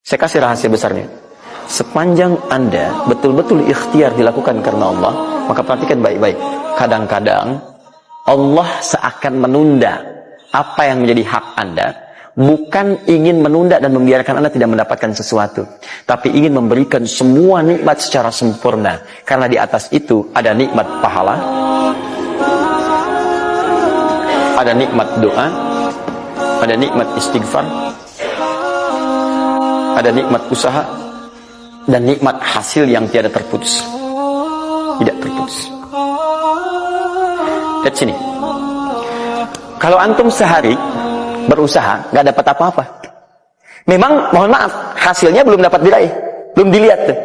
Saya kasih rahasia besarnya. Sepanjang Anda betul-betul ikhtiar dilakukan karena Allah, maka perhatikan baik-baik. Kadang-kadang Allah seakan menunda apa yang menjadi hak Anda, bukan ingin menunda dan membiarkan Anda tidak mendapatkan sesuatu, tapi ingin memberikan semua nikmat secara sempurna. Karena di atas itu ada nikmat pahala, ada nikmat doa, ada nikmat istighfar, ada nikmat usaha, dan nikmat hasil yang tiada terputus. Tidak terputus. Lihat sini. Kalau antum sehari berusaha, nggak dapat apa-apa. Memang, mohon maaf, hasilnya belum dapat diraih, belum dilihat tuh.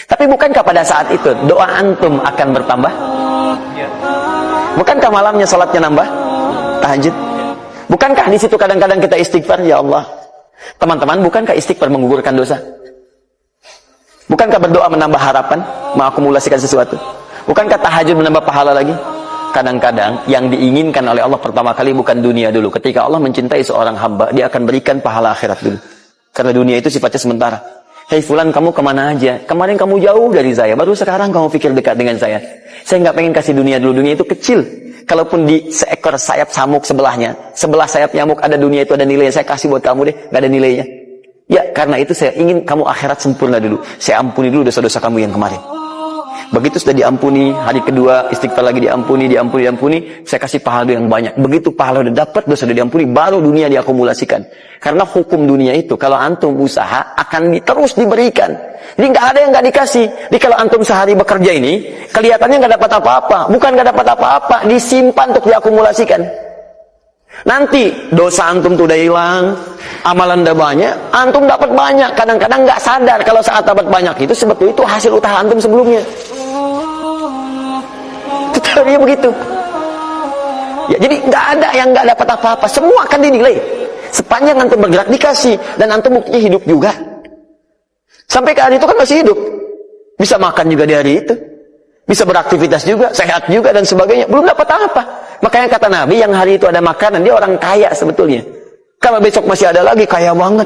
Tapi bukankah pada saat itu doa antum akan bertambah? Bukankah malamnya salatnya nambah? Tahajud? Bukankah di situ kadang-kadang kita istighfar, ya Allah? Teman-teman, bukankah istighfar menggugurkan dosa? Bukankah berdoa menambah harapan, mengakumulasikan sesuatu? Bukankah tahajud menambah pahala lagi? Kadang-kadang yang diinginkan oleh Allah pertama kali bukan dunia dulu. Ketika Allah mencintai seorang hamba, dia akan berikan pahala akhirat dulu. Karena dunia itu sifatnya sementara. Hei fulan, kamu kemana aja? Kemarin kamu jauh dari saya, baru sekarang kamu pikir dekat dengan saya. Saya nggak pengen kasih dunia dulu, dunia itu kecil. Kalaupun di seekor sayap samuk sebelahnya, sebelah sayap nyamuk ada dunia itu ada nilainya, saya kasih buat kamu deh, nggak ada nilainya. Ya, karena itu saya ingin kamu akhirat sempurna dulu. Saya ampuni dulu dosa-dosa kamu yang kemarin. Begitu sudah diampuni, hari kedua istighfar lagi diampuni, saya kasih pahala yang banyak. Begitu pahala udah dapat, dosa sudah diampuni, baru dunia diakumulasikan. Karena hukum dunia itu, kalau antum usaha akan terus diberikan. Jadi nggak ada yang nggak dikasih. Jadi kalau antum sehari bekerja ini, kelihatannya nggak dapat apa-apa. Bukan nggak dapat apa-apa, disimpan untuk diakumulasikan. Nanti dosa antum tuh udah hilang, amalan udah banyak, antum dapat banyak. Kadang-kadang nggak sadar kalau saat dapat banyak itu sebetulnya itu hasil usaha antum sebelumnya. Itu teorinya begitu. Ya, jadi nggak ada yang nggak dapat apa-apa, semua akan dinilai. Sepanjang antum bergerak dikasih, dan antum buktinya hidup juga. Sampai ke hari itu kan masih hidup, bisa makan juga di hari itu, bisa beraktivitas juga, sehat juga dan sebagainya. Belum dapat apa. Makanya kata Nabi, yang hari itu ada makanan, dia orang kaya sebetulnya. Kalau besok masih ada lagi, kaya banget.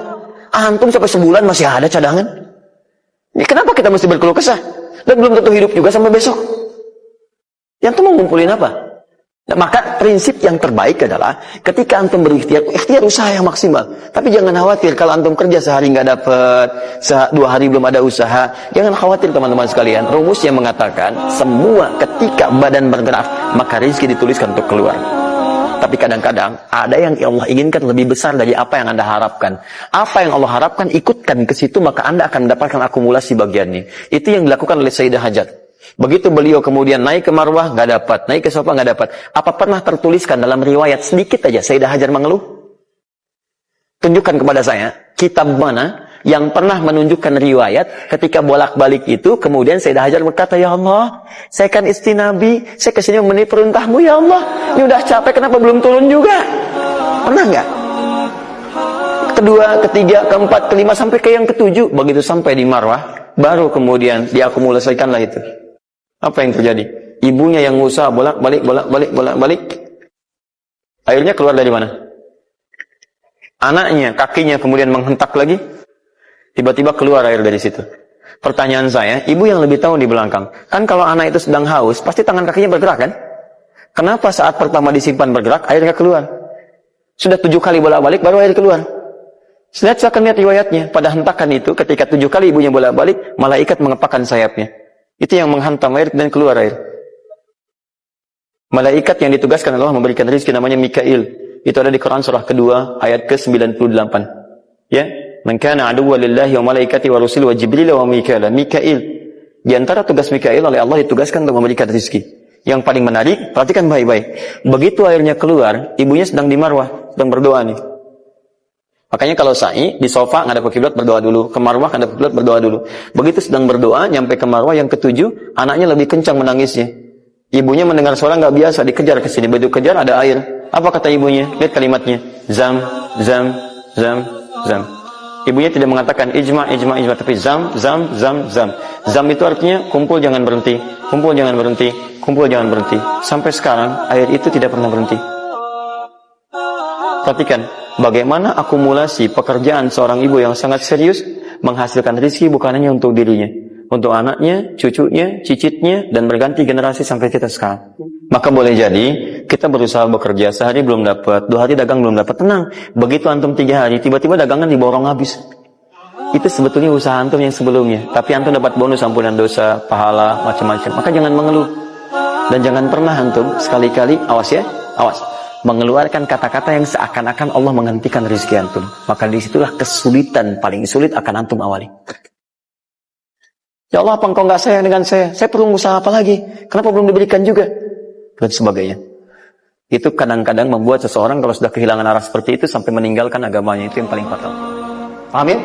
Antum sampai sebulan masih ada cadangan. Ini kenapa kita mesti berkeluh kesah? Dan belum tentu hidup juga sampai besok. Yang tuh mau ngumpulin apa? Nah, maka prinsip yang terbaik adalah ketika antum berikhtiar, ikhtiar usaha yang maksimal. Tapi jangan khawatir kalau antum kerja sehari nggak dapat, 2 hari belum ada usaha. Jangan khawatir teman-teman sekalian. Rumusnya mengatakan semua ketika badan bergerak, maka rezeki dituliskan untuk keluar. Tapi kadang-kadang ada yang Allah inginkan lebih besar dari apa yang Anda harapkan. Apa yang Allah harapkan, ikutkan ke situ, maka Anda akan mendapatkan akumulasi bagiannya. Itu yang dilakukan oleh Sayyidah Hajar. Begitu beliau kemudian naik ke Marwah, nggak dapat, naik ke Safa, nggak dapat. Apa pernah tertuliskan dalam riwayat sedikit aja Sayyidah Hajar mengeluh? Tunjukkan kepada saya kitab mana yang pernah menunjukkan riwayat ketika bolak-balik itu kemudian Sayyidah Hajar berkata, ya Allah, saya kan istri Nabi, saya kesini memenuhi perintahmu, ya Allah, ini udah capek, kenapa belum turun juga? Pernah nggak? Kedua, ketiga, keempat, kelima, sampai ke yang ketujuh. Begitu sampai di Marwah, baru kemudian diakumulasikanlah itu. Apa yang terjadi? Ibunya yang usaha bolak-balik. Akhirnya keluar dari mana? Anaknya, kakinya kemudian menghentak lagi. Tiba-tiba keluar air dari situ. Pertanyaan saya, ibu yang lebih tahu di belakang. Kan kalau anak itu sedang haus, pasti tangan kakinya bergerak kan? Kenapa saat pertama disimpan bergerak, airnya keluar? Sudah 7 kali bolak-balik, baru air keluar. Silakan lihat riwayatnya. Pada hentakan itu, ketika 7 kali ibunya bolak-balik, malaikat mengepakkan sayapnya. Itu yang menghantam air dan keluar air. Malaikat yang ditugaskan Allah memberikan rezeki namanya Mikail. Itu ada di Quran surah kedua ayat ke-98. Ya, man kana aduwwan lillahi wa malaikati wa rusuli wa jibril wa mikail. Mikail. Di antara tugas Mikail oleh Allah ditugaskan untuk memberikan rezeki. Yang paling menarik, perhatikan baik-baik. Begitu airnya keluar, ibunya sedang di Marwah, sedang berdoa nih. Makanya kalau sa'i di sofa ngadep ke kiblat berdoa dulu, ke Marwah ngadep ke kiblat berdoa dulu. Begitu sedang berdoa nyampe ke Marwah yang ketujuh, anaknya lebih kencang menangisnya. Ibunya mendengar suara nggak biasa, dikejar ke sini. Begitu kejar ada air. Apa kata ibunya? Lihat kalimatnya. Zam, zam, zam, zam. Ibunya tidak mengatakan ijma, tapi zam, zam, zam, zam. Zam itu artinya kumpul jangan berhenti, kumpul jangan berhenti, kumpul jangan berhenti. Sampai sekarang air itu tidak pernah berhenti. Perhatikan bagaimana akumulasi pekerjaan seorang ibu yang sangat serius menghasilkan rezeki bukan hanya untuk dirinya, untuk anaknya, cucunya, cicitnya, dan berganti generasi sampai kita sekarang. Maka boleh jadi kita berusaha bekerja, sehari belum dapat, 2 hari dagang belum dapat, tenang. Begitu antum 3 hari, tiba-tiba dagangan diborong habis. Itu sebetulnya usaha antum yang sebelumnya, tapi antum dapat bonus ampunan dosa, pahala, macam-macam. Maka jangan mengeluh. Dan jangan pernah antum sekali-kali, awas ya, awas, mengeluarkan kata-kata yang seakan-akan Allah menghentikan rezeki antum. Maka disitulah kesulitan paling sulit akan antum awali. Ya Allah, apa engkau nggak sayang dengan saya? Saya perlu usaha apa lagi? Kenapa belum diberikan juga? Dan sebagainya. Itu kadang-kadang membuat seseorang kalau sudah kehilangan arah seperti itu sampai meninggalkan agamanya. Itu yang paling fatal. Paham ya?